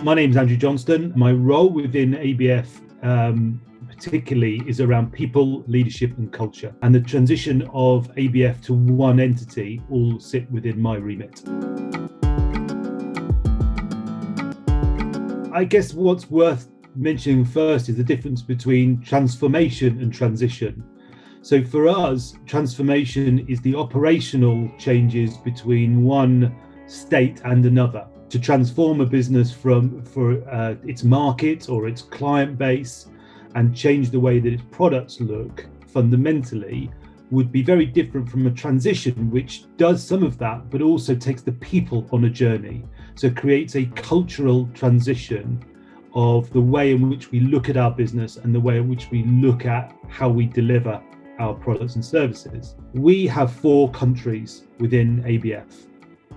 My name is Andrew Johnston. My role within ABF particularly is around people, leadership and culture. And the transition of ABF to one entity all sit within my remit. I guess what's worth mentioning first is the difference between transformation and transition. So for us, transformation is the operational changes between one state and another. To transform a business for its market or its client base and change the way that its products look fundamentally would be very different from a transition, which does some of that, but also takes the people on a journey. So it creates a cultural transition of the way in which we look at our business and the way in which we look at how we deliver our products and services. We have 4 countries within ABF: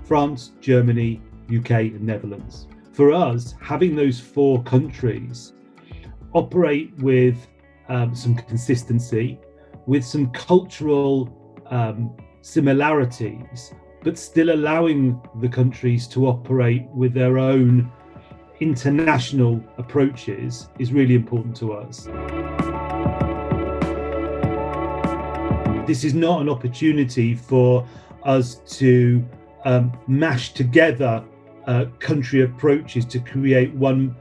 France, Germany, UK and Netherlands. For us, having those 4 countries operate with some consistency, with some cultural similarities, but still allowing the countries to operate with their own international approaches is really important to us. This is not an opportunity for us to mash together country approaches to create one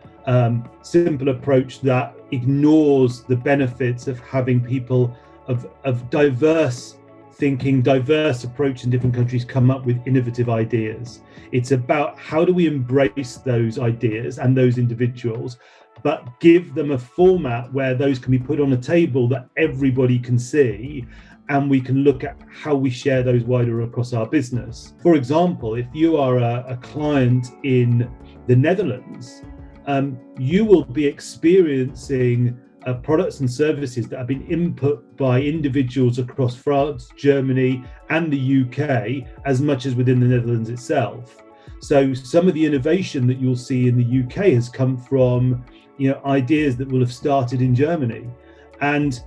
simple approach that ignores the benefits of having people of diverse thinking, diverse approach in different countries come up with innovative ideas. It's about how do we embrace those ideas and those individuals, but give them a format where those can be put on a table that everybody can see, and we can look at how we share those wider across our business. For example, if you are a client in the Netherlands, you will be experiencing products and services that have been input by individuals across France, Germany, and the UK, as much as within the Netherlands itself. So some of the innovation that you'll see in the UK has come from, ideas that will have started in Germany. And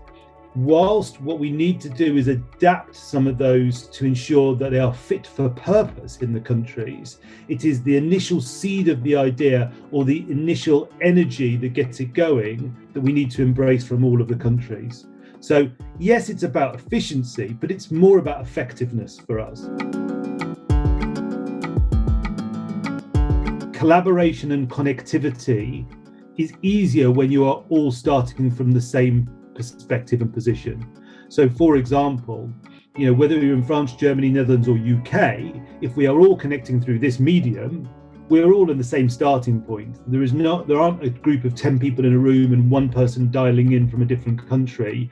whilst what we need to do is adapt some of those to ensure that they are fit for purpose in the countries, it is the initial seed of the idea or the initial energy that gets it going that we need to embrace from all of the countries. So yes, it's about efficiency, but it's more about effectiveness for us. Collaboration and connectivity is easier when you are all starting from the same perspective and position. So for example, whether you're in France, Germany, Netherlands or UK, if we are all connecting through this medium, we're all in the same starting point. There aren't a group of 10 people in a room and one person dialing in from a different country,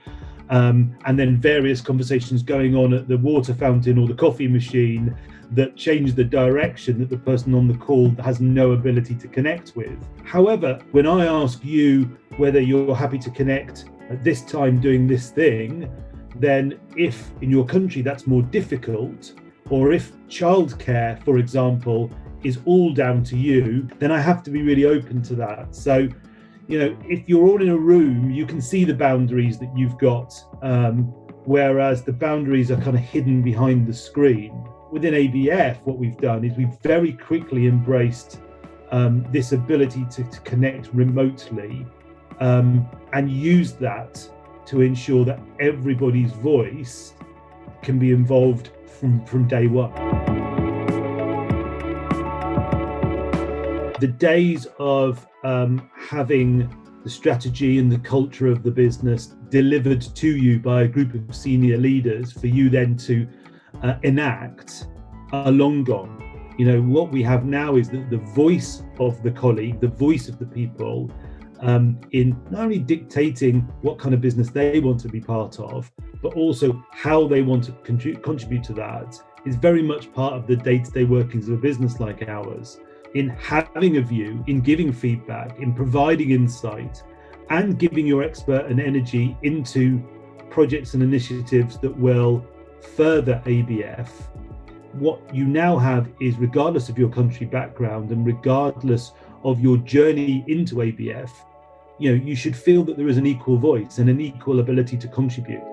and then various conversations going on at the water fountain or the coffee machine that change the direction that the person on the call has no ability to connect with. However, when I ask you whether you're happy to connect at this time doing this thing, then if in your country that's more difficult, or if childcare, for example, is all down to you, then I have to be really open to that. So, if you're all in a room, you can see the boundaries that you've got, whereas the boundaries are kind of hidden behind the screen. Within ABF, what we've done is we've very quickly embraced this ability to connect remotely, and use that to ensure that everybody's voice can be involved from day one. The days of having the strategy and the culture of the business delivered to you by a group of senior leaders for you then to enact are long gone. What we have now is the voice of the colleague, the voice of the people, in not only dictating what kind of business they want to be part of, but also how they want to contribute to that, is very much part of the day-to-day workings of a business like ours. In having a view, in giving feedback, in providing insight, and giving your expert and energy into projects and initiatives that will further ABF. What you now have is, regardless of your country background and regardless of your journey into ABF, you should feel that there is an equal voice and an equal ability to contribute.